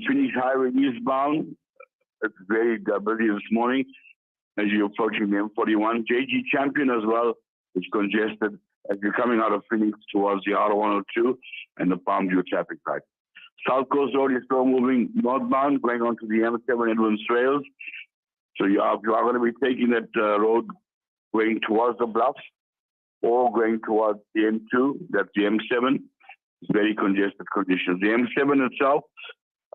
Phoenix Highway eastbound, it's very busy this morning as you're approaching the M41. JG Champion as well is congested as you're coming out of Phoenix towards the R102 and the Palmview traffic light. South Coast Road is still moving northbound, going onto the M7 Edmonds Trails. So you are going to be taking that road going towards the Bluffs or going towards the M2, that's the M7. It's very congested conditions. The M7 itself,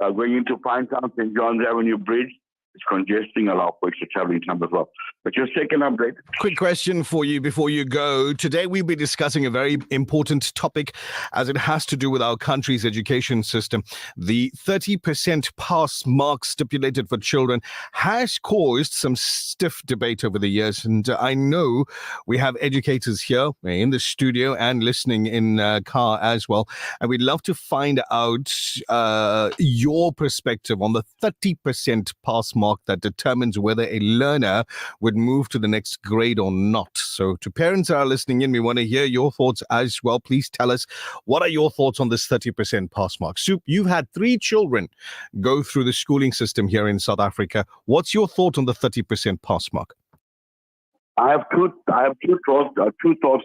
going into Pinetown, St. John's Avenue Bridge, it's congesting, allow for extra traveling time as well. But your second update. Quick question for you before you go. Today we'll be discussing a very important topic as it has to do with our country's education system. The 30% pass mark stipulated for children has caused some stiff debate over the years. And I know we have educators here in the studio and listening in car as well. And we'd love to find out your perspective on the 30% pass mark that determines whether a learner would move to the next grade or not. So to parents that are listening in, we want to hear your thoughts as well. Please tell us, what are your thoughts on this 30% pass mark? Soup, you've had 3 children go through the schooling system here in South Africa. What's your thought on the 30% pass mark? I have two thoughts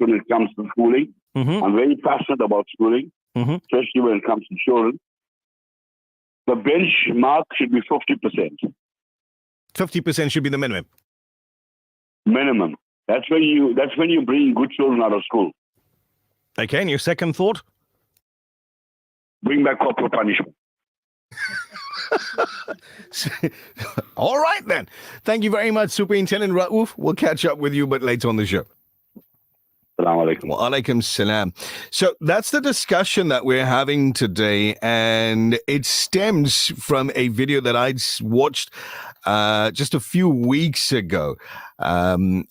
when it comes to schooling. Mm-hmm. I'm very passionate about schooling, especially when it comes to children. The benchmark should be 50%. 50% should be the minimum. Minimum. That's when you bring good children out of school. Okay, and your second thought? Bring back corporal punishment. All right then. Thank you very much, Superintendent Raouf. We'll catch up with you but later on the show. Assalamu alaikum. Wa alaikum salam. So that's the discussion that we're having today, and it stems from a video that I watched just a few weeks ago. And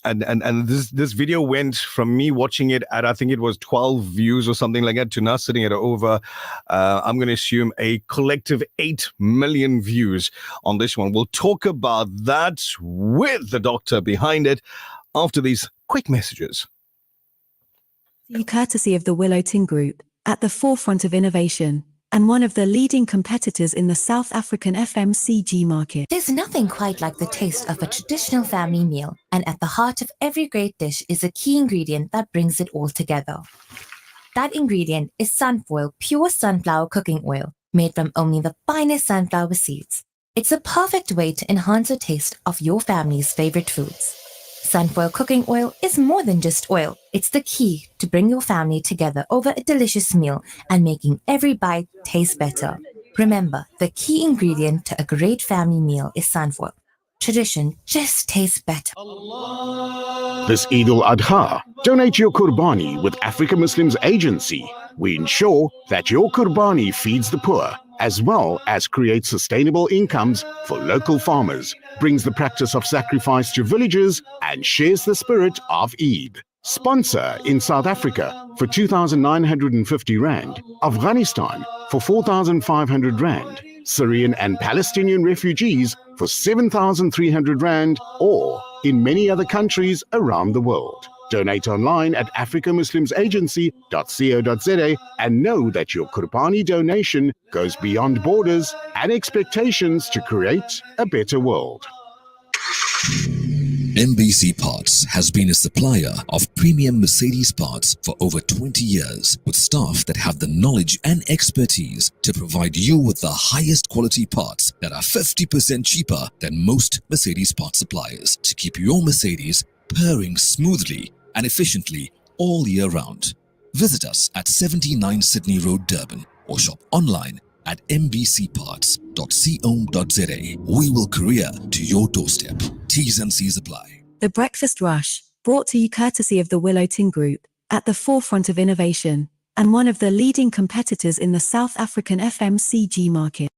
this video went from me watching it at, I think it was 12 views or something like that, to now sitting at over, I'm going to assume, a collective 8 million views on this one. We'll talk about that with the doctor behind it after these quick messages. Courtesy of the Willow Tin Group, at the forefront of innovation, and one of the leading competitors in the South African FMCG market. There's nothing quite like the taste of a traditional family meal, and at the heart of every great dish is a key ingredient that brings it all together. That ingredient is Sunfoil pure sunflower cooking oil, made from only the finest sunflower seeds. It's a perfect way to enhance the taste of your family's favorite foods. Sunfoil cooking oil is more than just oil. It's the key to bring your family together over a delicious meal and making every bite taste better. Remember, the key ingredient to a great family meal is sunfoil. Tradition just tastes better. This Eid al-Adha, donate your Qurbani with Africa Muslims Agency. We ensure that your Qurbani feeds the poor, as well as creates sustainable incomes for local farmers, brings the practice of sacrifice to villages, and shares the spirit of Eid. Sponsor in South Africa for 2,950 Rand, Afghanistan for 4,500 Rand, Syrian and Palestinian refugees for 7,300 Rand, or in many other countries around the world. Donate online at africamuslimsagency.co.za and know that your Qurbani donation goes beyond borders and expectations to create a better world. MBC Parts has been a supplier of premium Mercedes parts for over 20 years, with staff that have the knowledge and expertise to provide you with the highest quality parts that are 50% cheaper than most Mercedes part suppliers, to keep your Mercedes purring smoothly and efficiently all year round. Visit us at 79 Sydney Road, Durban, or shop online at mbcparts.co.za. We will courier to your doorstep. T's and C's apply. The Breakfast Rush, brought to you courtesy of the Willow Tin Group, at the forefront of innovation, and one of the leading competitors in the South African FMCG market.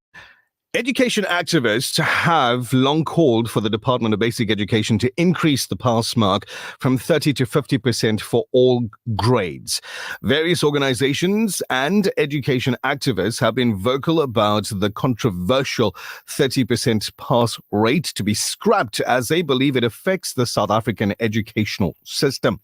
Education activists have long called for the Department of Basic Education to increase the pass mark from 30 to 50% for all grades. Various organizations and education activists have been vocal about the controversial 30% pass rate to be scrapped, as they believe it affects the South African educational system.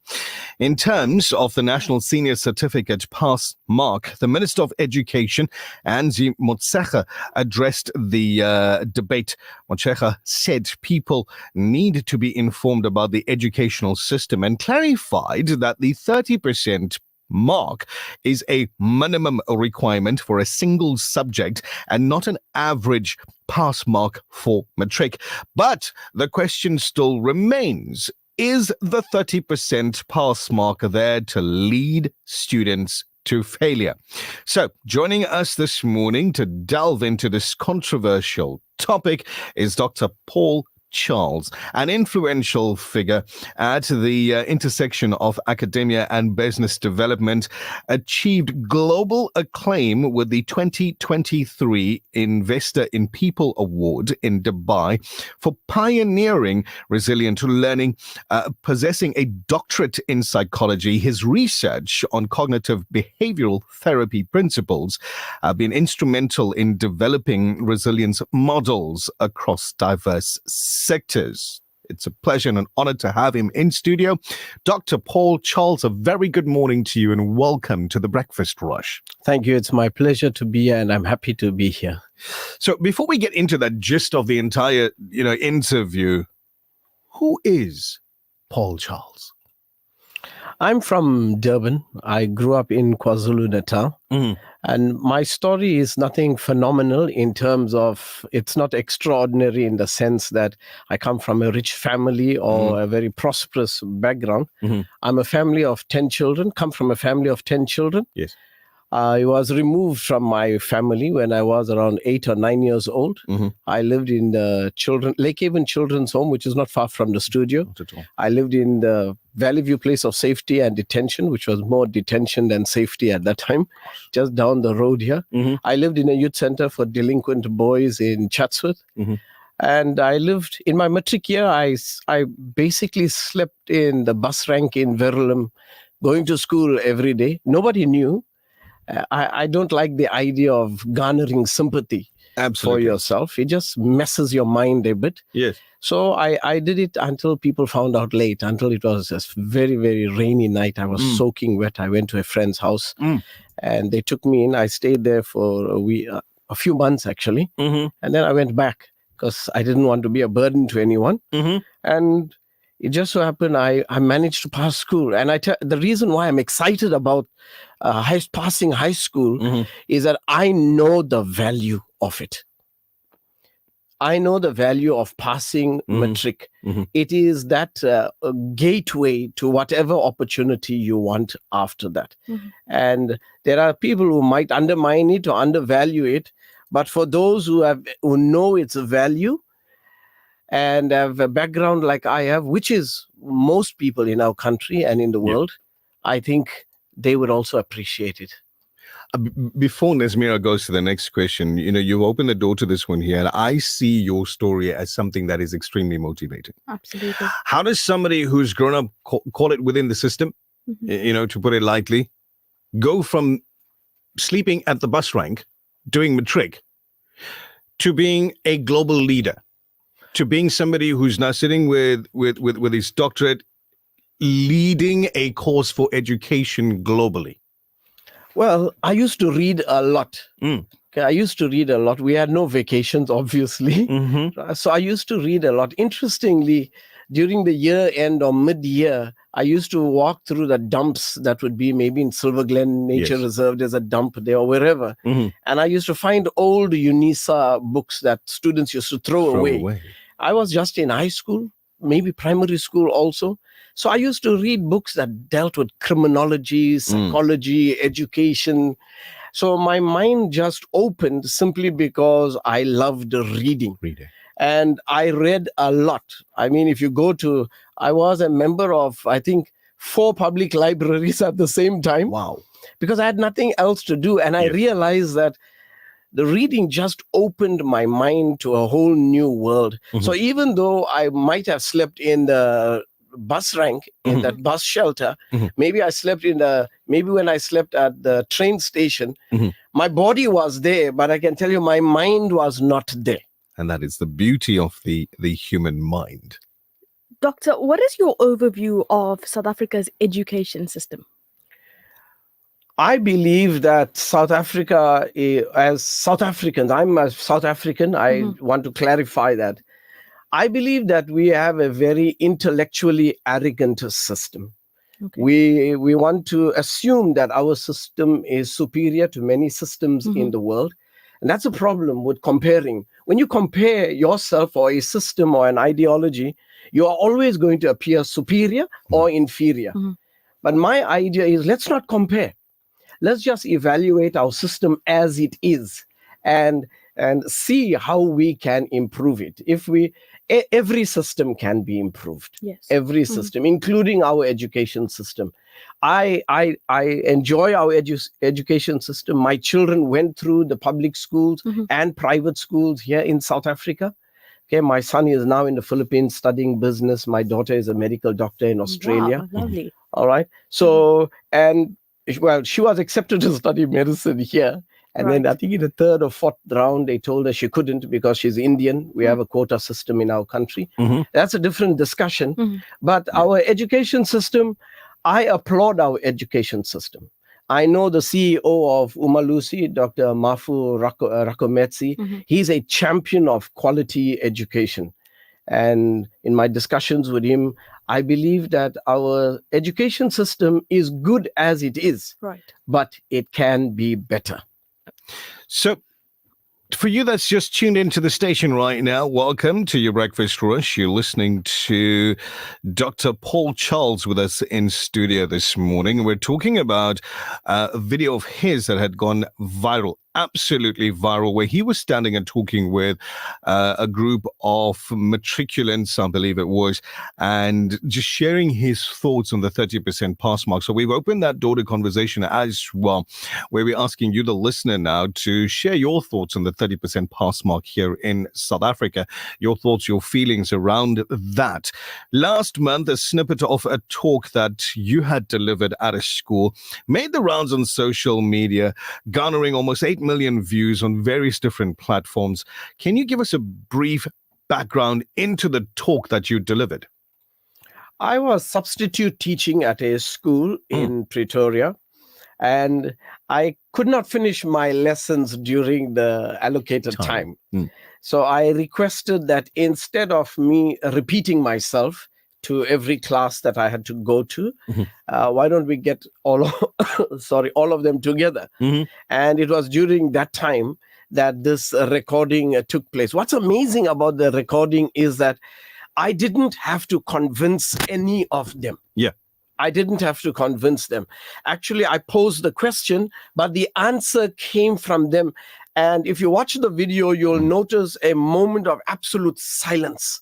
In terms of the National Senior Certificate pass mark, the Minister of Education, Angie Motshekga, addressed the debate, Mochecha said people need to be informed about the educational system and clarified that the 30% mark is a minimum requirement for a single subject and not an average pass mark for matric. But the question still remains, is the 30% pass mark there to lead students to failure? So, joining us this morning to delve into this controversial topic is Dr. Paul Charles, an influential figure at the intersection of academia and business development, achieved global acclaim with the 2023 Investor in People Award in Dubai for pioneering resilient learning, possessing a doctorate in psychology. His research on cognitive behavioral therapy principles have been instrumental in developing resilience models across diverse sectors. It's a pleasure and an honor to have him in studio. Dr. Paul Charles, a very good morning to you and welcome to the Breakfast Rush. Thank you. It's my pleasure to be here and I'm happy to be here. So before we get into the gist of the entire, interview, who is Paul Charles? I'm from Durban. I grew up in KwaZulu-Natal. And my story is nothing phenomenal in terms of, it's not extraordinary in the sense that I come from a rich family or a very prosperous background. I'm a family of 10 children, come from a family of 10 children. Yes. I was removed from my family when I was around 8 or 9 years old. I lived in the Lake Haven Children's Home, which is not far from the studio. Not at all. I lived in the Valley View Place of Safety and Detention, which was more detention than safety at that time, just down the road here. I lived in a youth center for delinquent boys in Chatsworth. And I lived in my matric year. I basically slept in the bus rank in Verulam, going to school every day. Nobody knew. I don't like the idea of garnering sympathy for yourself. It just messes your mind a bit. Yes. So I did it until people found out late, until it was a very, very rainy night. I was soaking wet. I went to a friend's house and they took me in. I stayed there for a few months, actually. And then I went back because I didn't want to be a burden to anyone. And it just so happened I managed to pass school. And the reason why I'm excited about passing high school is that I know the value of it. I know the value of passing matric. It is that gateway to whatever opportunity you want after that. And there are people who might undermine it or undervalue it. But for those who know its value, and have a background like I have, which is most people in our country and in the world, I think they would also appreciate it. Before Nesmira goes to the next question, you've opened the door to this one here, and I see your story as something that is extremely motivating. Absolutely. How does somebody who's grown up, call it within the system, to put it lightly, go from sleeping at the bus rank, doing matric, to being a global leader? To being somebody who's now sitting with his doctorate, leading a course for education globally? Well, I used to read a lot. I used to read a lot. We had no vacations, obviously. So I used to read a lot. Interestingly, during the year end or mid-year, I used to walk through the dumps that would be maybe in Silver Glen Nature Reserve. There's a dump there or wherever. And I used to find old UNISA books that students used to throw away. I was just in high school, maybe primary school also. So I used to read books that dealt with criminology, psychology, education. So my mind just opened simply because I loved reading. And I read a lot. I mean, if you go to, I was a member of, I think, 4 public libraries at the same time. Wow. Because I had nothing else to do. And I realized that the reading just opened my mind to a whole new world. So even though I might have slept in the bus rank, in that bus shelter, maybe when I slept at the train station, my body was there, but I can tell you my mind was not there. And that is the beauty of the human mind. Doctor, what is your overview of South Africa's education system? I believe that South Africa, as South Africans, I'm a South African, I want to clarify that. I believe that we have a very intellectually arrogant system. Okay. We want to assume that our system is superior to many systems in the world. And that's a problem with comparing. When you compare yourself or a system or an ideology, you are always going to appear superior or inferior. But my idea is, let's not compare. Let's just evaluate our system as it is and see how we can improve it. Every system can be improved. Yes. Every system, including our education system. I enjoy our education system. My children went through the public schools and private schools here in South Africa. Okay, my son is now in the Philippines studying business. My daughter is a medical doctor in Australia. Wow, lovely. All right. So, well, she was accepted to study medicine here. And then I think in the third or fourth round, they told her she couldn't because she's Indian. We have a quota system in our country. That's a different discussion. But our education system, I applaud our education system. I know the CEO of Umalusi, Dr. Mafu Rakometsi. He's a champion of quality education. And in my discussions with him, I believe that our education system is good as it is, but it can be better. So, for you that's just tuned into the station right now, welcome to your Breakfast Rush. You're listening to Dr. Paul Charles with us in studio this morning. We're talking about a video of his that had gone viral, absolutely viral, where he was standing and talking with a group of matriculants, I believe it was, and just sharing his thoughts on the 30% pass mark. So we've opened that door to conversation as well, where we're asking you, the listener, now to share your thoughts on the 30% pass mark here in South Africa, your thoughts, your feelings around that. Last month, a snippet of a talk that you had delivered at a school made the rounds on social media, garnering almost 8 million views on various different platforms. Can you give us a brief background into the talk that you delivered? I was substitute teaching at a school in Pretoria, and I could not finish my lessons during the allocated time. So I requested that instead of me repeating myself to every class that I had to go to, why don't we get all of them together? And it was during that time that this recording took place. What's amazing about the recording is that I didn't have to convince any of them. I didn't have to convince them. Actually, I posed the question, but the answer came from them. And if you watch the video, you'll notice a moment of absolute silence.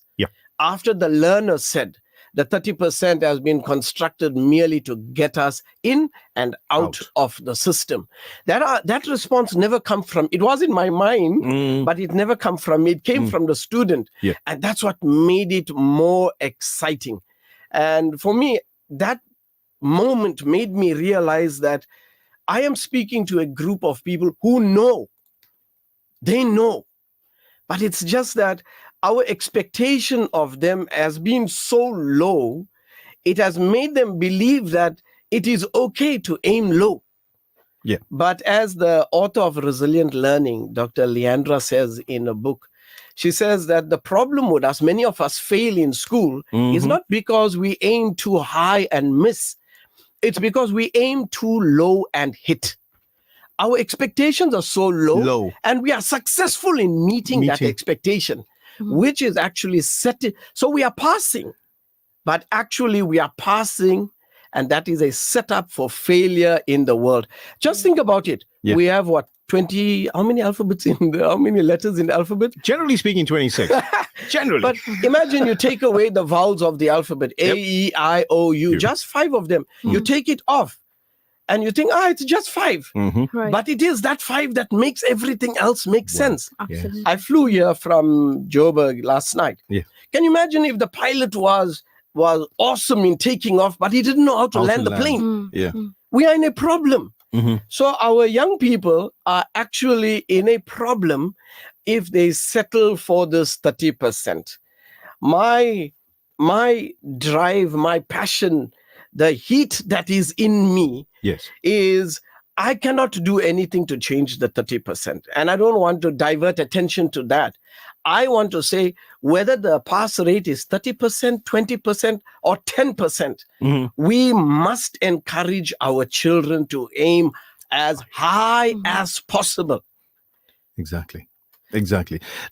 After the learner said, the 30% has been constructed merely to get us in and out of the system. That response never come from, it was in my mind, but it never come from me. It came from the student. And that's what made it more exciting. And for me, that moment made me realize that I am speaking to a group of people who know. They know. But it's just that our expectation of them has been so low, it has made them believe that it is okay to aim low. But as the author of Resilient Learning, Dr. Leandra, says in a book, she says that the problem with us, many of us fail in school, is not because we aim too high and miss. It's because we aim too low and hit. Our expectations are so low. And we are successful in meeting that expectation, which is actually set. So we are passing, but actually we are passing, and that is a setup for failure in the world. Just think about it. We have what? 20, how many alphabets how many letters in the alphabet? Generally speaking, 26. Generally. But imagine you take away the vowels of the alphabet, A, E, I, O, U, just 5 of them. You take it off and you think, it's just 5. But it is that 5 that makes everything else make sense. Absolutely. I flew here from Joburg last night. Can you imagine if the pilot was awesome in taking off, but he didn't know how to land the plane? We are in a problem. So our young people are actually in a problem if they settle for this 30%. My drive, my passion, the heat that is in me is I cannot do anything to change the 30%. And I don't want to divert attention to that. I want to say whether the pass rate is 30%, 20%, or 10%, we must encourage our children to aim as high as possible. Exactly.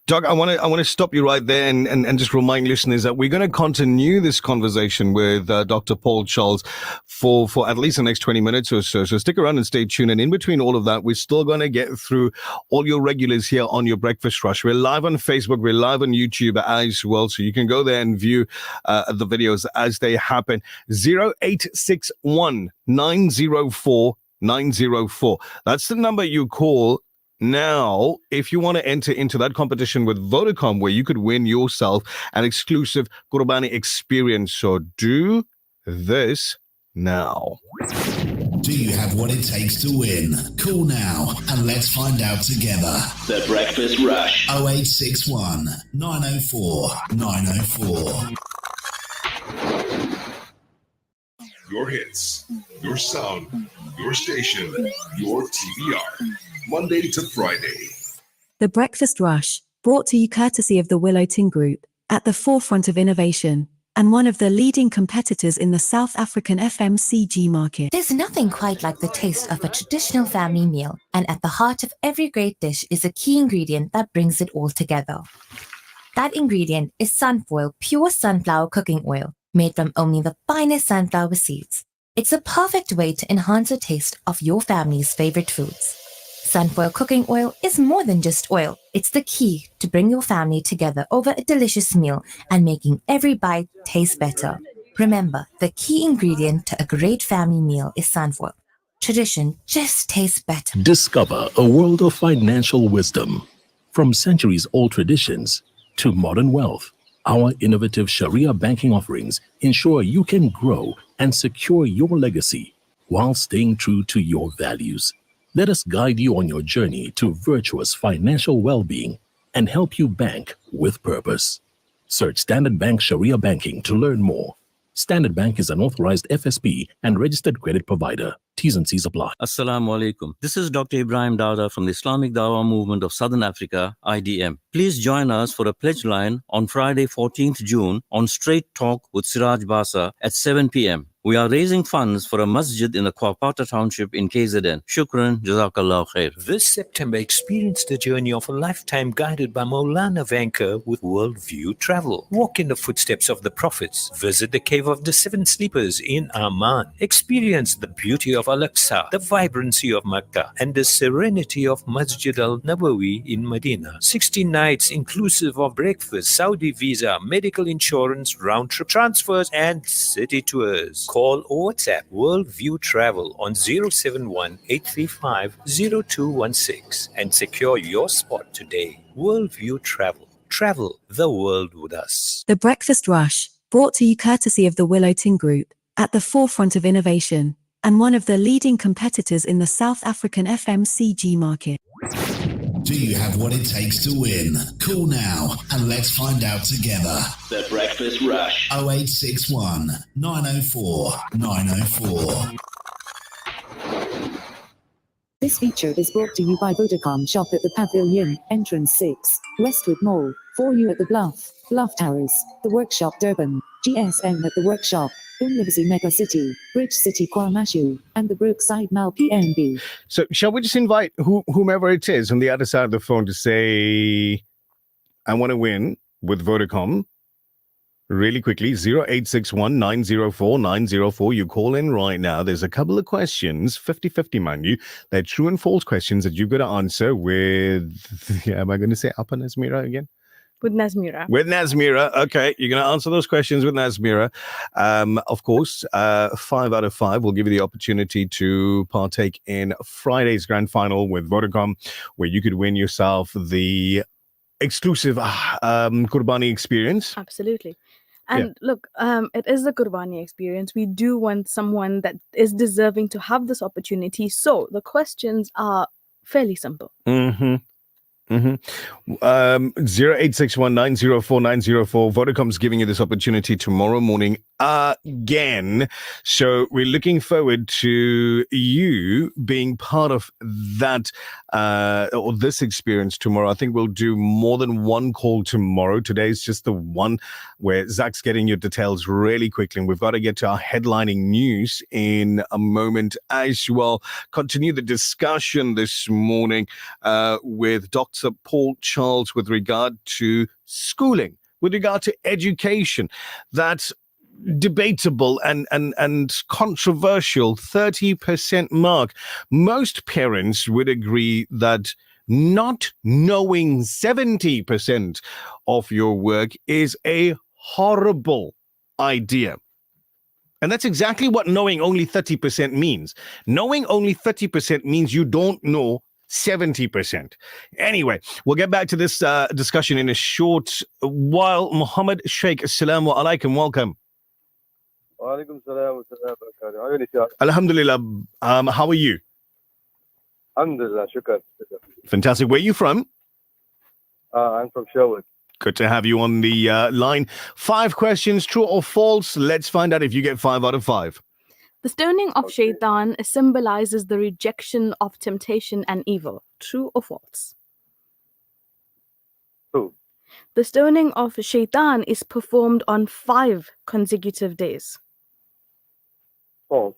Doc, I want to stop you right there and just remind listeners that we're going to continue this conversation with Dr. Paul Charles for at least the next 20 minutes or so. So stick around and stay tuned. And in between all of that, we're still going to get through all your regulars here on your Breakfast Rush. We're live on Facebook. We're live on YouTube as well. So you can go there and view the videos as they happen. 0861 904 904. That's the number you call now, if you want to enter into that competition with Vodacom, where you could win yourself an exclusive Qurbani experience. So do this now. Do you have what it takes to win? Call now and let's find out together. The Breakfast Rush. 0861 904 904. Your hits, your sound, your station, your TBR. Monday to Friday. The Breakfast Rush, brought to you courtesy of the Willow Tin Group, at the forefront of innovation, and one of the leading competitors in the South African FMCG market. There's nothing quite like the taste of a traditional family meal, and at the heart of every great dish is a key ingredient that brings it all together. That ingredient is Sunfoil pure sunflower cooking oil, made from only the finest sunflower seeds. It's a perfect way to enhance the taste of your family's favorite foods. Sunfoil cooking oil is more than just oil. It's the key to bring your family together over a delicious meal and making every bite taste better. Remember, the key ingredient to a great family meal is sunfoil. Tradition just tastes better. Discover a world of financial wisdom. From centuries-old traditions to modern wealth, our innovative Sharia banking offerings ensure you can grow and secure your legacy while staying true to your values. Let us guide you on your journey to virtuous financial well-being and help you bank with purpose. Search Standard Bank Sharia Banking to learn more. Standard Bank is an authorized FSP and registered credit provider. T's and C's apply. Assalamu alaikum. This is Dr. Ibrahim Dawda from the Islamic Dawah Movement of Southern Africa, IDM. Please join us for a pledge line on Friday, 14th June on Straight Talk with Siraj Basa at 7 p.m. We are raising funds for a masjid in the Kwapata township in KZN. Shukran, Jazakallah khair. This September, experience the journey of a lifetime guided by Maulana Vanker with Worldview Travel. Walk in the footsteps of the prophets. Visit the Cave of the Seven Sleepers in Amman. Experience the beauty of Al-Aqsa, the vibrancy of Makkah, and the serenity of Masjid al-Nabawi in Medina. 16 nights inclusive of breakfast, Saudi visa, medical insurance, round-trip transfers, and city tours. Call or WhatsApp Worldview Travel on 071-835-0216 and secure your spot today. Worldview Travel. Travel the world with us. The Breakfast Rush, brought to you courtesy of the Willow Tin Group, at the forefront of innovation, and one of the leading competitors in the South African FMCG market. Do you have what it takes to win? Call now and let's find out together. The Breakfast Rush. 0861 904 904. This feature is brought to you by Vodacom. Shop at the Pavilion, Entrance 6, Westwood Mall, 4U at the Bluff Towers, The Workshop Durban, GSM at the Workshop, Umlibzi Mega City, Bridge City Kwamashu, and the Brookside Mall PNB. So shall we just invite whomever it is on the other side of the phone to say, I want to win with Vodacom? Really quickly, 0861 904 904. You call in right now. There's a couple of questions, 50-50, mind you. They're true and false questions that you've got to answer with, am I going to say Upper Nazmira again? With Nazmira. With Nazmira. Okay, you're going to answer those questions with Nazmira. Of course, 5 out of 5 will give you the opportunity to partake in Friday's grand final with Vodacom, where you could win yourself the exclusive Qurbani experience. Absolutely. And look, it is the Qurbani experience. We do want someone that is deserving to have this opportunity. So the questions are fairly simple. Mm-hmm. 0861904904. Vodacom's giving you this opportunity tomorrow morning again. So we're looking forward to you being part of that or this experience tomorrow. I think we'll do more than one call tomorrow. Today's just the one where Zach's getting your details really quickly. And we've got to get to our headlining news in a moment as well. Continue the discussion this morning with Dr. Paul Charles with regard to schooling, with regard to education. That's debatable and controversial 30% mark. Most parents would agree that not knowing 70% of your work is a horrible idea. And that's exactly what knowing only 30% means. Knowing only 30% means you don't know 70%. Anyway, we'll get back to this discussion in a short while. Muhammad Sheikh, assalamu alaikum, welcome. Walaikum salam wa barakatuh. Alhamdulillah. How are you? Alhamdulillah, shukr. Fantastic. Where are you from? I'm from Sherwood. Good to have you on the line. 5 questions, true or false. Let's find out if you get 5 out of 5. The stoning of shaitan symbolizes the rejection of temptation and evil. True or false? True. The stoning of shaitan is performed on 5 consecutive days. False.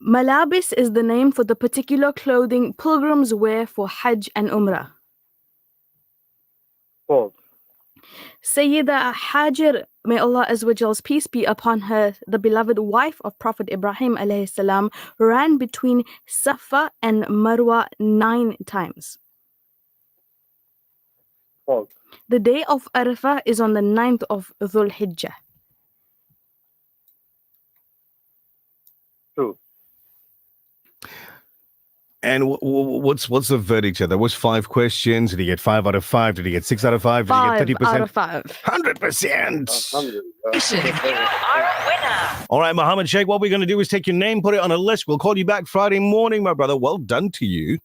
Malabis is the name for the particular clothing pilgrims wear for Hajj and Umrah. False. Sayyida Hajar, may Allah Azza wa Jal's peace be upon her, the beloved wife of Prophet Ibrahim alayhi salam, ran between Safa and Marwa 9 times. False. The day of Arafah is on the 9th of Dhul Hijjah. True. And what's the verdict here? There was 5 questions. Did he get 5 out of 5? Did he get 6 out of 5? Did 5 he get 30%? out of 5. 100%. You are a winner. All right, Muhammad Sheikh, what we're going to do is take your name, put it on a list. We'll call you back Friday morning, my brother. Well done to you.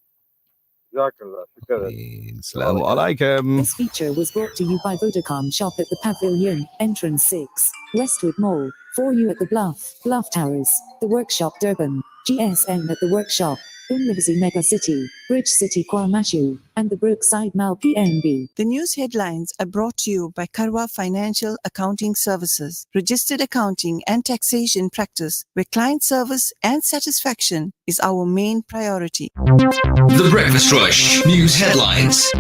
Jazakallah, shukr. Assalamu alaikum. This feature was brought to you by Vodacom. Shop at the Pavilion, Entrance 6, Westwood Mall, 4U at the Bluff Towers, The Workshop Durban, GSM at the Workshop, Umlibzi Mega City, Bridge City Kwaramashu, and the Brookside Mall PNB. The news headlines are brought to you by Karwa Financial Accounting Services, registered accounting and taxation practice, where client service and satisfaction is our main priority. The Breakfast Rush News Headlines.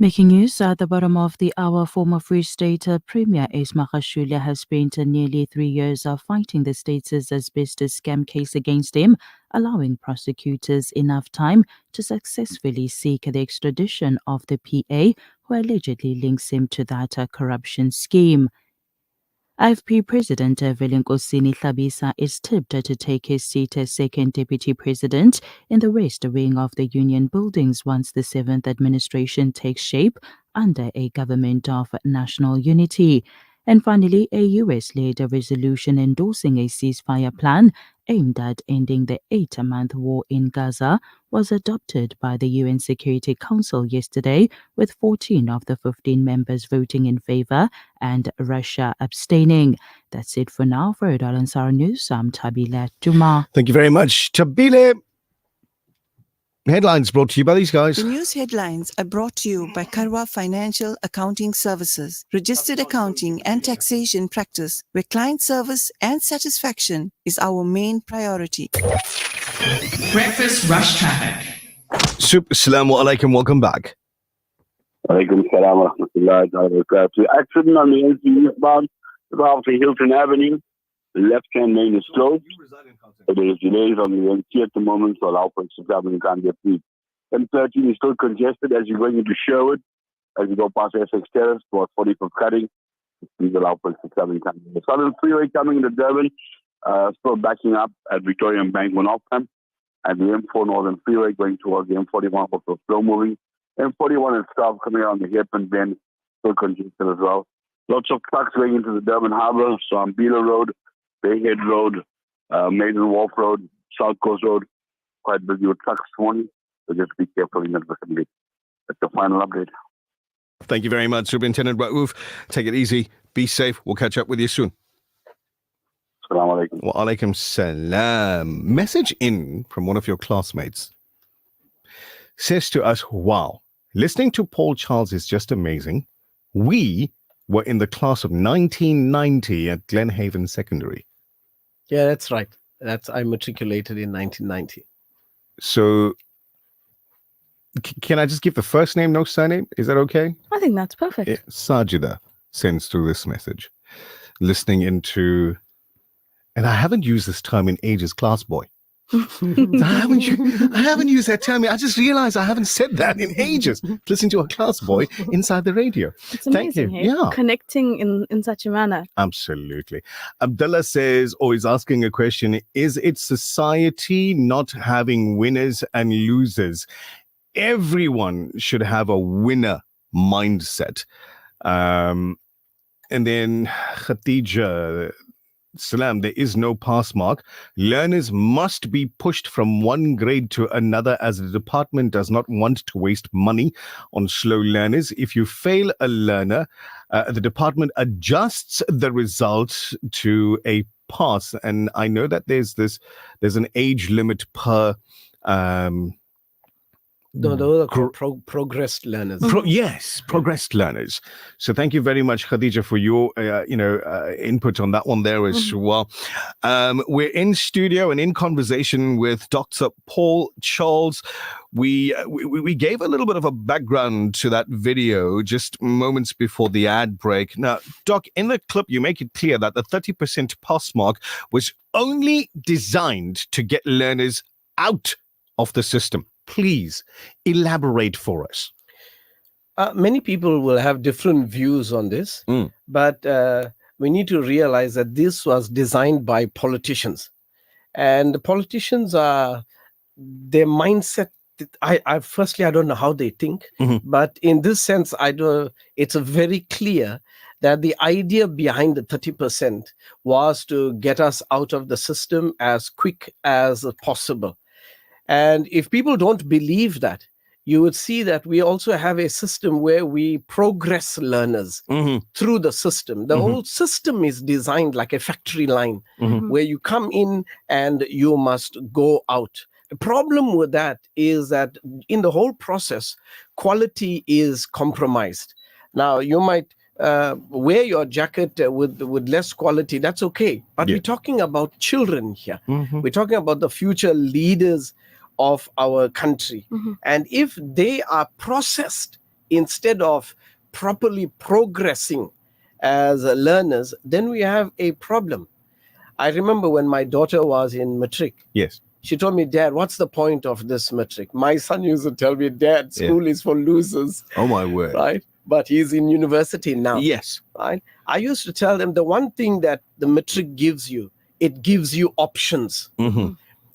Making news at the bottom of the hour, former Free State Premier Ace Magashule has spent nearly 3 years fighting the state's asbestos scam case against him, allowing prosecutors enough time to successfully seek the extradition of the PA who allegedly links him to that corruption scheme. IFP President Velenkosini Hlabisa is tipped to take his seat as second deputy president in the west wing of the union buildings once the 7th administration takes shape under a government of national unity. And finally, a US-led resolution endorsing a ceasefire plan aimed at ending the 8-month war in Gaza was adopted by the UN Security Council yesterday, with 14 of the 15 members voting in favor and Russia abstaining. That's it for now. For Al Ansar News, I'm Tabila Juma. Thank you very much, Tabile. Headlines brought to you by these guys. The news headlines are brought to you by Karwa Financial Accounting Services, registered accounting and taxation practice, where client service and satisfaction is our main priority. Breakfast Rush Traffic. Assalamu alaikum, welcome back. Alaikum salam wa rahmatullahi wa barakatuh. Accident on the NC bound about the Hilton Avenue. The left-hand lane is closed. There is delays on the NC at the moment, so allow for traveling can't get through. M13 is still congested as you're going into Sherwood. As you go past Essex Terrace towards 40th Cutting, please allow for traveling can't get through. Southern Freeway coming into Durban, still backing up at Victoria and Bank off ramp. And the M4 Northern Freeway going towards the M41, also slow moving. M41 itself coming around the hairpin bend, still congested as well. Lots of trucks going into the Durban Harbour, so on Beeler Road, Bayhead Road, Maiden Wharf Road, South Coast Road, quite busy with trucks this morning. So just be careful in the assembly. That's the final update. Thank you very much, Superintendent Raouf. Take it easy. Be safe. We'll catch up with you soon. Assalamu alaikum. Wa alaikum salam. Message in from one of your classmates. Says to us, wow, listening to Paul Charles is just amazing. We were in the class of 1990 at Glenhaven Secondary. Yeah, that's right. I matriculated in 1990. So, can I just give the first name, no surname? Is that okay? I think that's perfect. Sajida sends through this message. Listening into, and I haven't used this term in ages, class boy. I haven't used that term. I just realized I haven't said that in ages. Listening to a class boy inside the radio. It's amazing. Thank you. Hey? Yeah. Connecting in such a manner. Absolutely. Abdullah says, or is asking a question, is it society not having winners and losers? Everyone should have a winner mindset. And then Khatija, Salam, there is no pass mark. Learners must be pushed from one grade to another as the department does not want to waste money on slow learners. If you fail a learner, the department adjusts the result to a pass. And I know that there's an age limit per those are progressed learners. Yes, progressed learners. So thank you very much, Khadija, for your input on that one there as well. We're in studio and in conversation with Dr. Paul Charles. We gave a little bit of a background to that video just moments before the ad break. Now, Doc, in the clip, you make it clear that the 30% pass mark was only designed to get learners out of the system. Please elaborate for us. Many people will have different views on this, but we need to realize that this was designed by politicians. And the politicians are, their mindset, I don't know how they think, but in this sense, it's very clear that the idea behind the 30% was to get us out of the system as quick as possible. And if people don't believe that, you would see that we also have a system where we progress learners through the system. The whole system is designed like a factory line where you come in and you must go out. The problem with that is that in the whole process, quality is compromised. Now, you might wear your jacket with less quality. That's okay. But we're talking about children here. We're talking about the future leaders of our country. And if they are processed instead of properly progressing as learners, then we have a problem. I remember when my daughter was in matric. Yes. She told me, Dad, what's the point of this matric? My son used to tell me, Dad, school is for losers. Oh, my word. Right? But he's in university now. Yes. Right? I used to tell them the one thing that the matric gives you, it gives you options.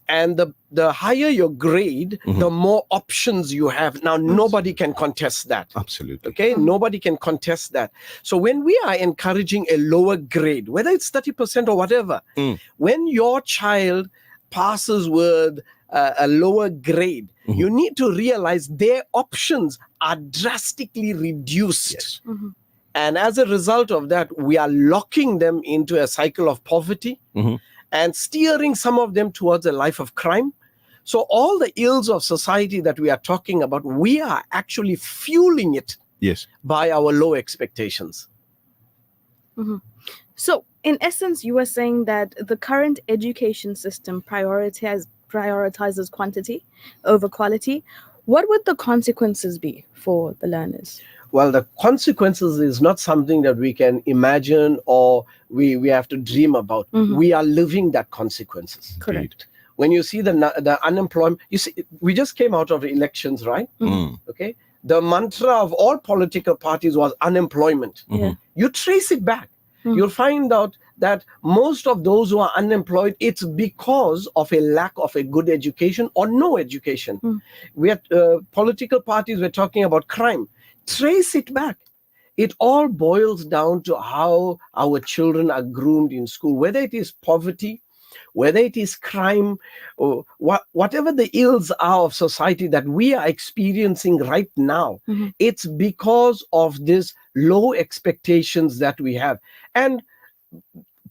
And the higher your grade, the more options you have. Now, nobody can contest that. Absolutely. Okay? Nobody can contest that. So when we are encouraging a lower grade, whether it's 30% or whatever, when your child passes with a lower grade, you need to realize their options are drastically reduced. And as a result of that, we are locking them into a cycle of poverty and steering some of them towards a life of crime. So all the ills of society that we are talking about, we are actually fueling it by our low expectations. So in essence, you were saying that the current education system prioritizes quantity over quality. What would the consequences be for the learners? Well, the consequences is not something that we can imagine or we have to dream about. We are living that consequences. Correct. When you see the unemployment, you see, we just came out of the elections, right? Okay. The mantra of all political parties was unemployment. You trace it back. You'll find out that most of those who are unemployed, it's because of a lack of a good education or no education. We had political parties were talking about crime. Trace it back. It all boils down to how our children are groomed in school, whether it is poverty, whether it is crime, or whatever the ills are of society that we are experiencing right now, it's because of this low expectations that we have. And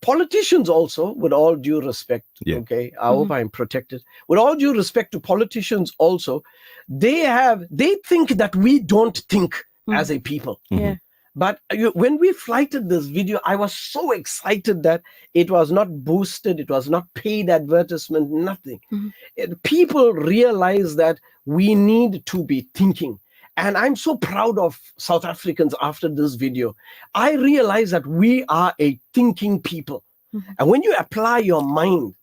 politicians also, with all due respect, okay, I hope I'm protected. With all due respect to politicians also, they think that we don't think as a people. But when we flighted this video, I was so excited that it was not boosted, it was not paid advertisement, nothing. People realize that we need to be thinking. And I'm so proud of South Africans after this video. I realize that we are a thinking people. And when you apply your mind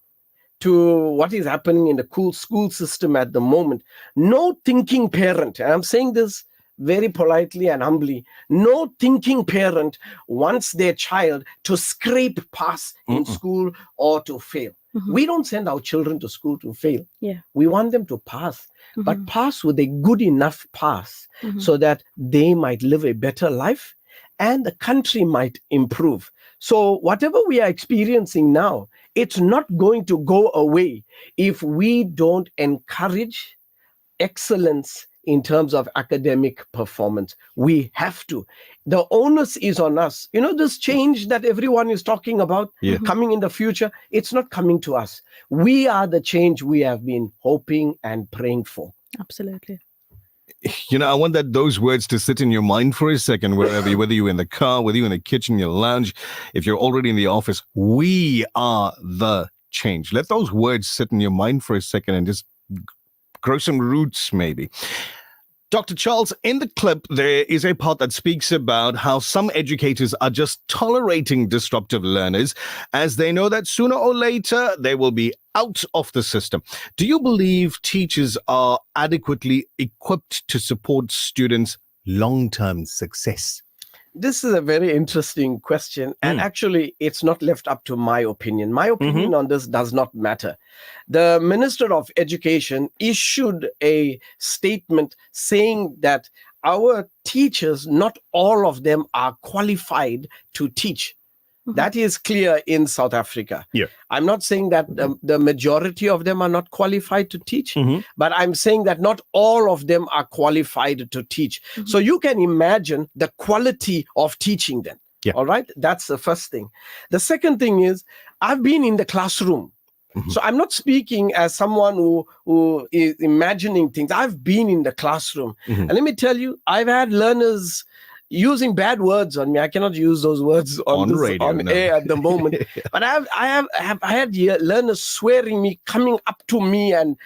to what is happening in the school system at the moment, no thinking parent, and I'm saying this very politely and humbly, no thinking parent wants their child to scrape pass in school or to fail. We don't send our children to school to fail. We want them to pass, but pass with a good enough pass so that they might live a better life and the country might improve. So whatever we are experiencing now, it's not going to go away if we don't encourage excellence in terms of academic performance. We have to. The onus is on us. You know, this change that everyone is talking about coming in the future, it's not coming to us. We are the change we have been hoping and praying for. Absolutely. You know, I want those words to sit in your mind for a second, whether you're in the car, whether you're in the kitchen, your lounge, if you're already in the office. We are the change. Let those words sit in your mind for a second and just grow some roots, maybe. Dr. Charles, in the clip, there is a part that speaks about how some educators are just tolerating disruptive learners as they know that sooner or later they will be out of the system. Do you believe teachers are adequately equipped to support students' long-term success? This is a very interesting question, and actually it's not left up to my opinion. My opinion on this does not matter. The Minister of Education issued a statement saying that our teachers, not all of them are qualified to teach. That is clear in South Africa. I'm not saying that the majority of them are not qualified to teach, but I'm saying that not all of them are qualified to teach. So you can imagine the quality of teaching them. All right? That's the first thing. The second thing is, I've been in the classroom. So I'm not speaking as someone who is imagining things. I've been in the classroom. And let me tell you, I've had learners using bad words on me. I cannot use those words on air at the moment. But I have had learners swearing me, coming up to me and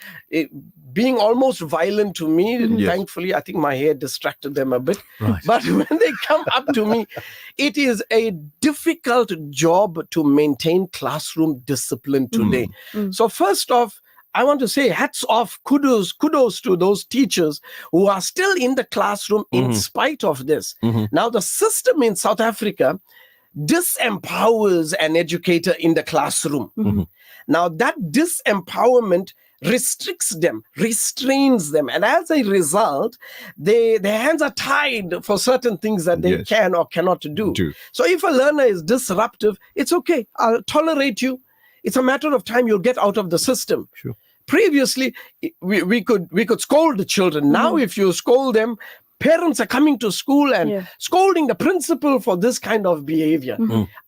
being almost violent to me. Thankfully, I think my hair distracted them a bit. But when they come up to me, it is a difficult job to maintain classroom discipline today. So first off, I want to say hats off, kudos to those teachers who are still in the classroom in spite of this. Now, the system in South Africa disempowers an educator in the classroom. Now, that disempowerment restricts them, restrains them, and as a result, their hands are tied for certain things that they can or cannot do. So if a learner is disruptive, it's okay. I'll tolerate you. It's a matter of time. You'll get out of the system. Previously, we could scold the children. Now, if you scold them, parents are coming to school and scolding the principal for this kind of behavior.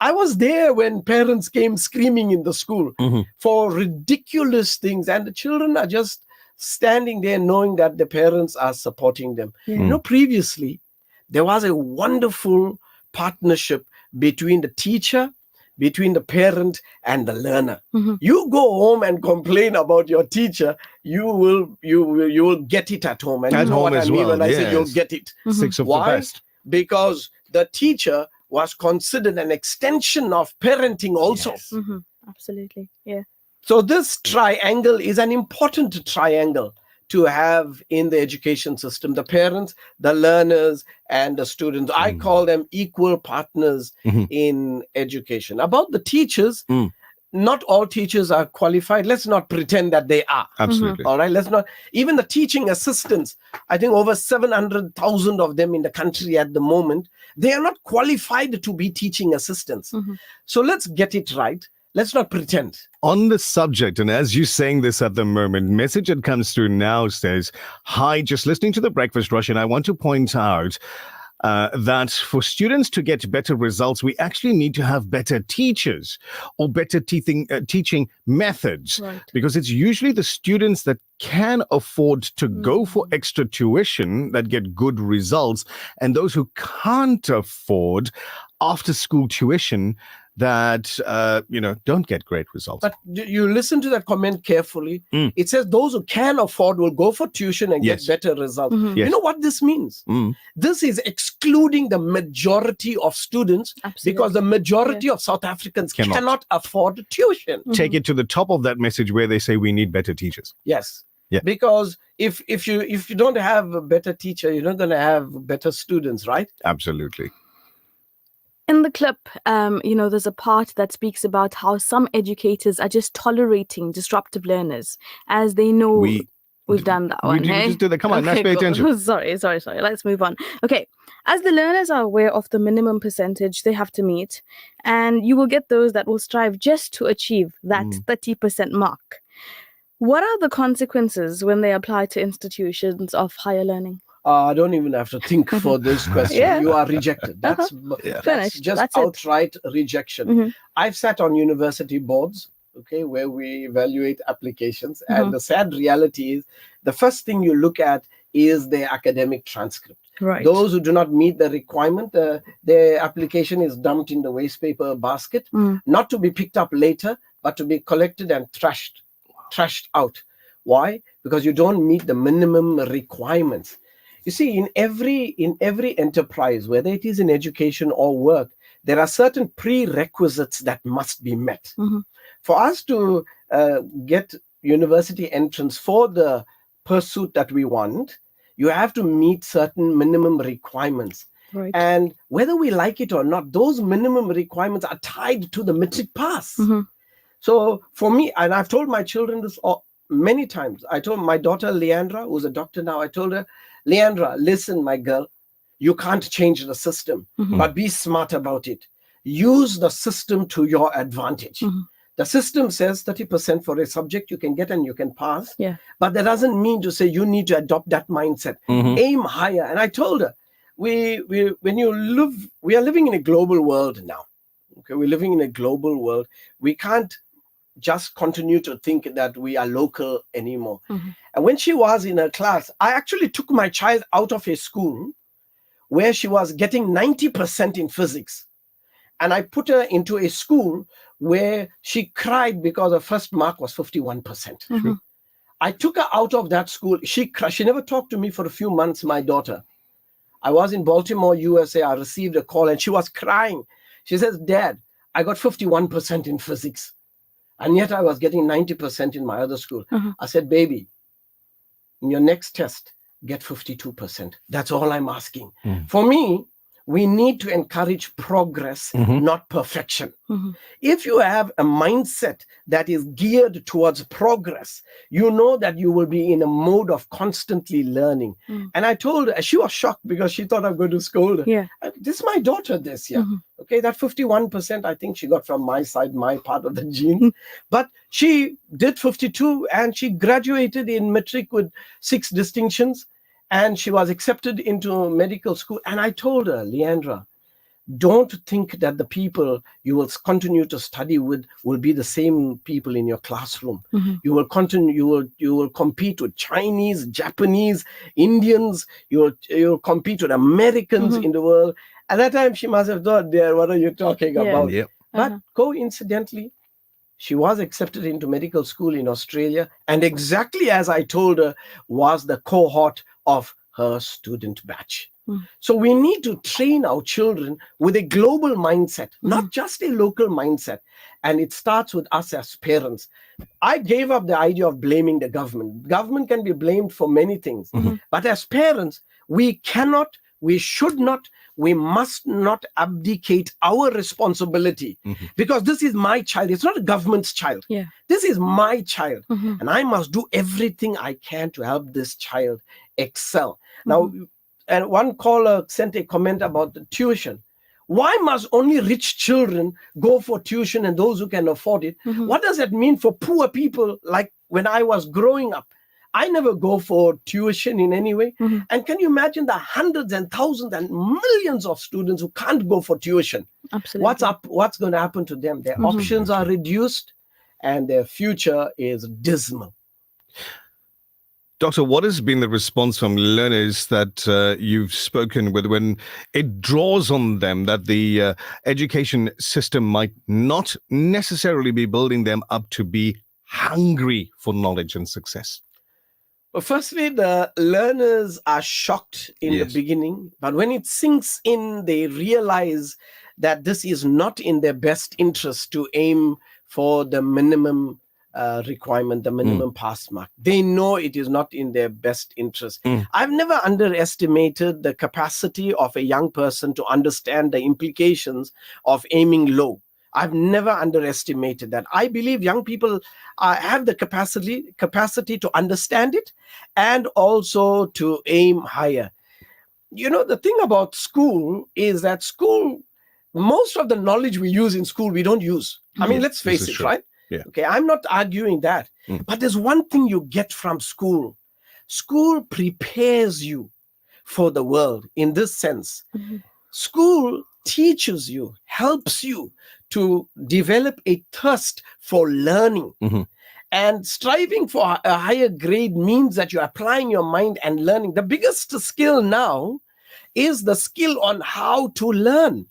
I was there when parents came screaming in the school for ridiculous things, and the children are just standing there knowing that the parents are supporting them. You know, previously, there was a wonderful partnership between the teacher, between the parent and the learner. You go home and complain about your teacher, you will get it at home. And at you know home what I as mean well, when I say you'll get it. Six of Why? the best. Because the teacher was considered an extension of parenting also. Absolutely. Yeah. So this triangle is an important triangle to have in the education system: the parents, the learners, and the students. I call them equal partners in education. About the teachers, not all teachers are qualified. Let's not pretend that they are. Absolutely. All right. Let's not. Even the teaching assistants, I think over 700,000 of them in the country at the moment, they are not qualified to be teaching assistants. So let's get it right. Let's not pretend. On the subject, and as you're saying this at the moment, message that comes through now says, "Hi, just listening to the Breakfast Rush, and I want to point out that for students to get better results, we actually need to have better teachers or better teaching methods, Right. because it's usually the students that can afford to go for extra tuition that get good results, and those who can't afford after school tuition that don't get great results." But you listen to that comment carefully. It says those who can afford will go for tuition and Yes. get better results. Mhm. Yes. You know what this means? This is excluding the majority of students, because the majority of South Africans cannot afford tuition. Take it to the top of that message where they say we need better teachers. Yes. Yeah. Because if you don't have a better teacher, you're not going to have better students, right? Absolutely. In the clip, there's a part that speaks about how some educators are just tolerating disruptive learners as they know we've done that one. Hey? Just do that. Come on, let's pay cool. attention. Sorry. Let's move on. Okay. As the learners are aware of the minimum percentage they have to meet, and you will get those that will strive just to achieve that 30% mark. What are the consequences when they apply to institutions of higher learning? I don't even have to think for this question. Yeah. You are rejected. That's Finished. just That's it. outright rejection. I've sat on university boards, where we evaluate applications. And the sad reality is the first thing you look at is their academic transcript. Right. Those who do not meet the requirement, their application is dumped in the waste paper basket, not to be picked up later, but to be collected and trashed out. Why? Because you don't meet the minimum requirements. You see, in every enterprise, whether it is in education or work, there are certain prerequisites that must be met. For us to get university entrance for the pursuit that we want, you have to meet certain minimum requirements. Right. And whether we like it or not, those minimum requirements are tied to the metric pass. So for me, and I've told my children this many times. I told my daughter, Leandra, who's a doctor now, I told her, Leandra, listen, my girl, you can't change the system, but be smart about it. Use the system to your advantage. The system says 30% for a subject you can get and you can pass. Yeah. But that doesn't mean to say you need to adopt that mindset. Aim higher. And I told her, we are living in a global world now. Okay, we're living in a global world. We can't just continue to think that we are local anymore. And when she was in her class, I actually took my child out of a school where she was getting 90% in physics. And I put her into a school where she cried because her first mark was 51%. I took her out of that school. She never talked to me for a few months, my daughter. I was in Baltimore, USA. I received a call and she was crying. She says, Dad, I got 51% in physics. And yet I was getting 90% in my other school. I said, baby, in your next test, get 52%. That's all I'm asking. For me, we need to encourage progress, not perfection. If you have a mindset that is geared towards progress, you know that you will be in a mode of constantly learning. And I told her, she was shocked because she thought I'm going to scold her. Yeah. This is my daughter this year. Okay, that 51% I think she got from my side, my part of the genes. But she did 52 and she graduated in matric with 6 distinctions. And she was accepted into medical school. And I told her, Leandra, don't think that the people you will continue to study with will be the same people in your classroom. You will continue, you will compete with Chinese, Japanese, Indians, you will compete with Americans in the world. At that time, she must have thought, dear, what are you talking about? But coincidentally, she was accepted into medical school in Australia. And exactly as I told her was the cohort of her student batch. So we need to train our children with a global mindset, not just a local mindset. And it starts with us as parents. I gave up the idea of blaming the government. Government can be blamed for many things. But as parents, we cannot, we should not, we must not abdicate our responsibility because this is my child. It's not a government's child. This is my child. And I must do everything I can to help this child excel. Now, and one caller sent a comment about the tuition. Why must only rich children go for tuition and those who can afford it? What does that mean for poor people? Like when I was growing up, I never go for tuition in any way. And can you imagine the hundreds and thousands and millions of students who can't go for tuition? Absolutely. What's going to happen to them? Their options are reduced and their future is dismal. Doctor, what has been the response from learners that you've spoken with when it draws on them that the education system might not necessarily be building them up to be hungry for knowledge and success? Well, firstly, the learners are shocked in the beginning, but when it sinks in, they realize that this is not in their best interest to aim for the minimum requirement, the minimum pass mark. They know it is not in their best interest. I've never underestimated the capacity of a young person to understand the implications of aiming low. I've never underestimated that. I believe young people have the capacity to understand it and also to aim higher. You know, the thing about school is that most of the knowledge we use in school, we don't use. I mean, let's face it, right? Yeah. Okay, I'm not arguing that. But there's one thing you get from school. School prepares you for the world in this sense. School teaches you, helps you to develop a thirst for learning. And striving for a higher grade means that you're applying your mind and learning. The biggest skill now is the skill on how to learn.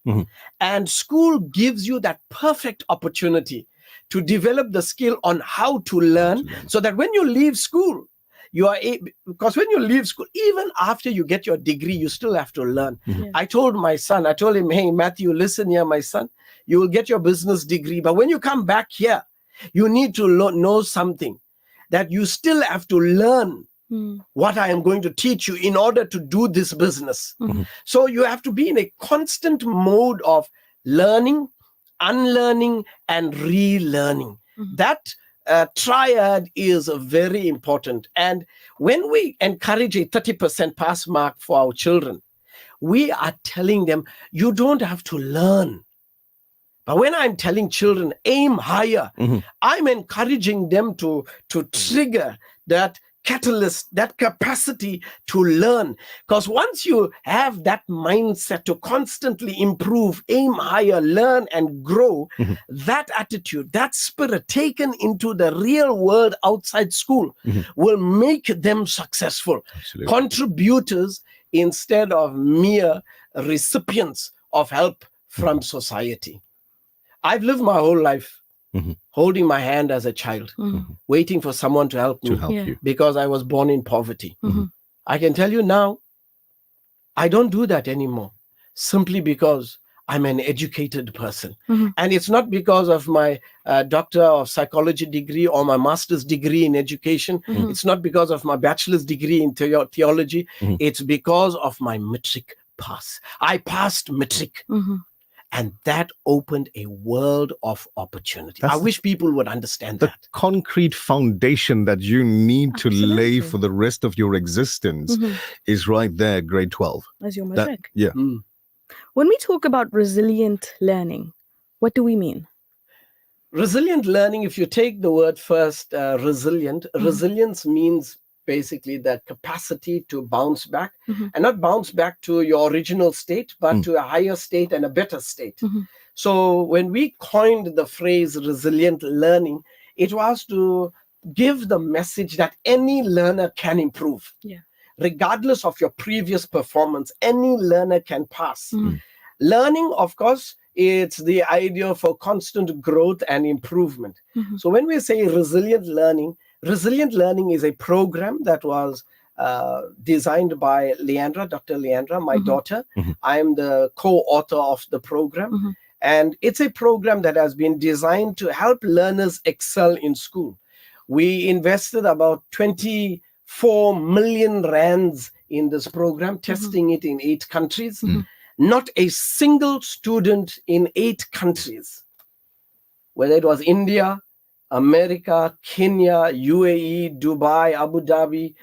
And school gives you that perfect opportunity to develop the skill on how to learn, so that when you leave school, because when you leave school, even after you get your degree, you still have to learn. I told him, hey, Matthew, listen here, my son, you will get your business degree, but when you come back here, you need to know something, that you still have to learn what I am going to teach you in order to do this business. So you have to be in a constant mode of learning, unlearning, and relearning. That triad is very important. And when we encourage a 30% pass mark for our children, we are telling them, you don't have to learn. But when I'm telling children, aim higher, I'm encouraging them to trigger that catalyst, that capacity to learn. Because once you have that mindset to constantly improve, aim higher, learn and grow, that attitude, that spirit taken into the real world outside school will make them successful. Contributors instead of mere recipients of help from society. I've lived my whole life holding my hand as a child, waiting for someone to help me you. because I was born in poverty. I can tell you now, I don't do that anymore, simply because I'm an educated person. And it's not because of my Doctor of Psychology degree or my master's degree in education. It's not because of my bachelor's degree in theology. It's because of my matric pass. I passed matric. And that opened a world of opportunity. I wish people would understand the that. concrete foundation that you need to lay for the rest of your existence is right there, grade 12. As your matric. When we talk about resilient learning, what do we mean? Resilient learning, if you take the word first, resilience means basically the capacity to bounce back, and not bounce back to your original state, but to a higher state and a better state. So when we coined the phrase resilient learning, it was to give the message that any learner can improve. Regardless of your previous performance, any learner can pass. Learning, of course, it's the idea for constant growth and improvement. So when we say resilient learning is a program that was designed by Leandra, Dr. Leandra, my daughter. I am the co-author of the program. And it's a program that has been designed to help learners excel in school. We invested about 24 million rands in this program, testing it in 8 countries. Not a single student in 8 countries, whether it was India, America, Kenya, UAE, Dubai, Abu Dhabi,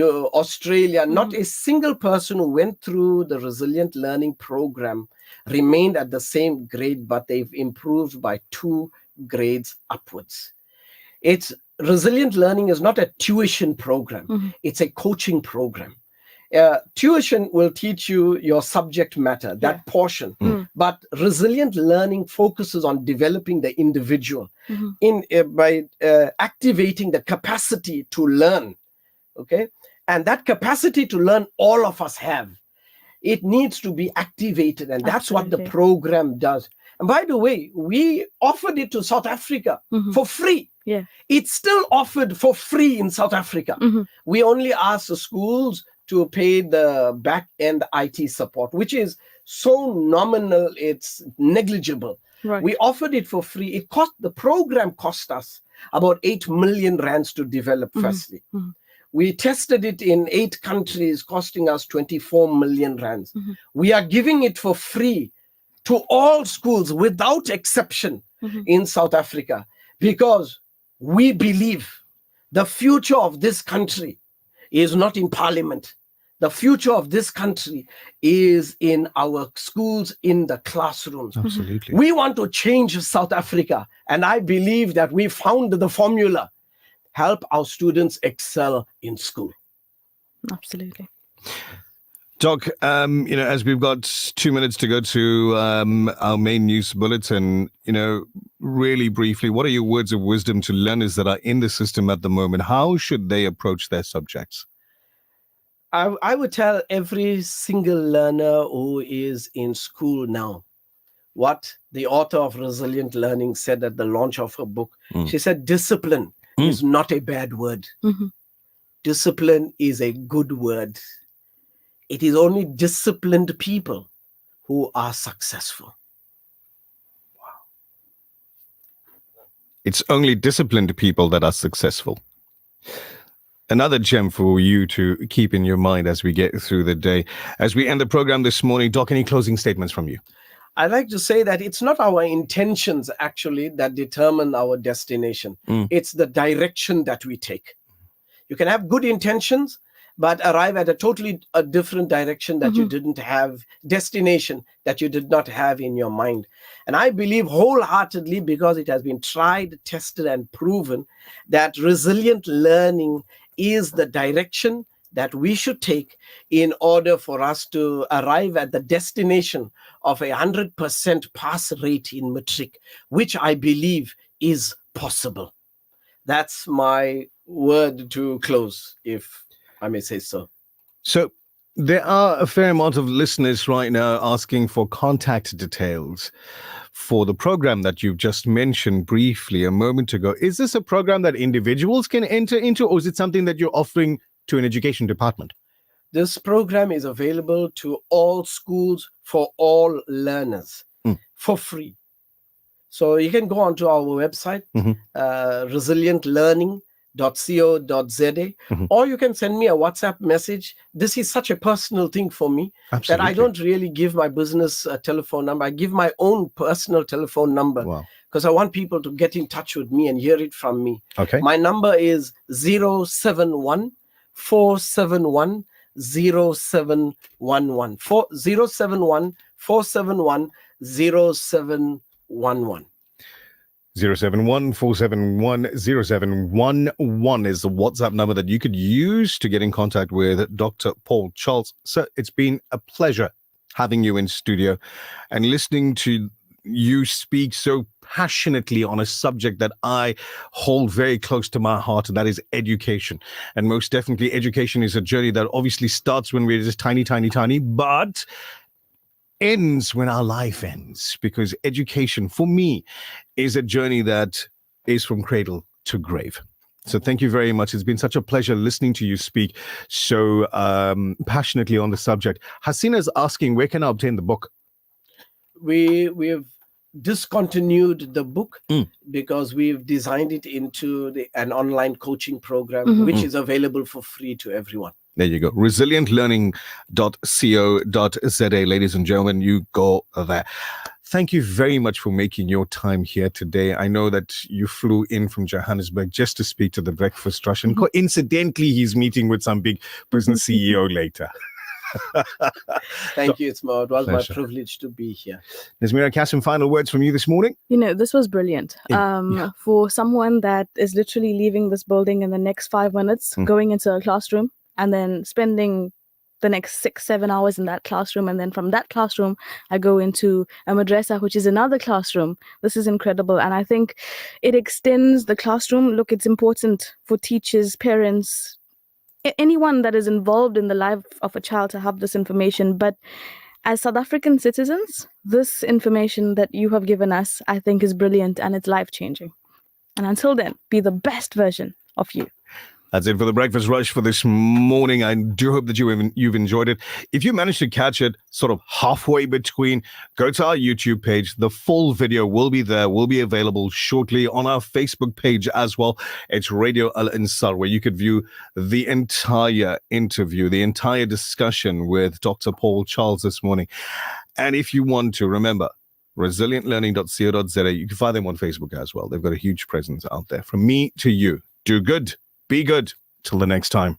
Australia, not a single person who went through the resilient learning program remained at the same grade, but they've improved by 2 grades upwards. It's resilient learning is not a tuition program. It's a coaching program. Tuition will teach you your subject matter, that portion. But resilient learning focuses on developing the individual by activating the capacity to learn. Okay, and that capacity to learn, all of us have. It needs to be activated, and that's what the program does. And by the way, we offered it to South Africa for free. Yeah, it's still offered for free in South Africa. We only ask the schools to pay the back-end IT support, which is so nominal, it's negligible. Right. We offered it for free. The program cost us about 8 million rands to develop, firstly. We tested it in 8 countries, costing us 24 million rands. We are giving it for free to all schools without exception in South Africa, because we believe the future of this country is not in parliament. The future of this country is in our schools, in the classrooms. Absolutely. We want to change South Africa, and I believe that we found the formula. Help our students excel in school. Absolutely. Doc, as we've got 2 minutes to go to our main news bulletin, really briefly, what are your words of wisdom to learners that are in the system at the moment? How should they approach their subjects? I would tell every single learner who is in school now what the author of Resilient Learning said at the launch of her book. She said, discipline is not a bad word. Discipline is a good word. It is only disciplined people who are successful. It's only disciplined people that are successful. Another gem for you to keep in your mind as we get through the day. As we end the program this morning, Doc, any closing statements from you? I'd like to say that it's not our intentions actually that determine our destination. It's the direction that we take. You can have good intentions, but arrive at a totally different direction that you didn't have, destination that you did not have in your mind. And I believe wholeheartedly, because it has been tried, tested, and proven, that resilient learning is the direction that we should take in order for us to arrive at the destination of 100% pass rate in matric, which I believe is possible. That's my word to close, if I may say so. So there are a fair amount of listeners right now asking for contact details for the program that you've just mentioned briefly a moment ago. Is this a program that individuals can enter into, or is it something that you're offering to an education department? This program is available to all schools for all learners for free. So you can go onto our website, resilientlearning.co.za, or you can send me a WhatsApp message. This is such a personal thing for me that I don't really give my business telephone number. I give my own personal telephone number because I want people to get in touch with me and hear it from me. Okay. My number is 071 471 0711 071 471 0711. 071-471-0711 is the WhatsApp number that you could use to get in contact with Dr. Paul Charles. Sir, it's been a pleasure having you in studio and listening to you speak so passionately on a subject that I hold very close to my heart, and that is education. And most definitely, education is a journey that obviously starts when we're just tiny, but ends when our life ends, because education for me is a journey that is from cradle to grave. So thank you very much. It's been such a pleasure listening to you speak so passionately on the subject. Hasina's asking, where can I obtain the book? We have discontinued the book because we've designed it into an online coaching program, which is available for free to everyone. There you go. Resilientlearning.co.za. Ladies and gentlemen, you go there. thank you very much for making your time here today. I know that you flew in from Johannesburg just to speak to the Breakfast Rush, and coincidentally, he's meeting with some big business CEO later. Thank you, Ismail. It was Pleasure. my privilege to be here. Nazmira, some final words from you this morning? This was brilliant. For someone that is literally leaving this building in the next 5 minutes, going into a classroom, and then spending the next 6-7 hours in that classroom, and then from that classroom I go into a madrasa, which is another classroom. This is incredible, and I think it extends the classroom. Look, it's important for teachers, parents, anyone that is involved in the life of a child to have this information. But as South African citizens, this information that you have given us, I think, is brilliant and it's life-changing. And until then, be the best version of you. That's it for the Breakfast Rush for this morning. I do hope that you've enjoyed it. If you managed to catch it sort of halfway between, go to our YouTube page. The full video will be there, will be available shortly on our Facebook page as well. It's Radio Al Ansar, where you could view the entire interview, the entire discussion with Dr. Paul Charles this morning. And if you want to, remember, resilientlearning.co.za, you can find them on Facebook as well. They've got a huge presence out there. From me to you, do good. Be good. Till the next time.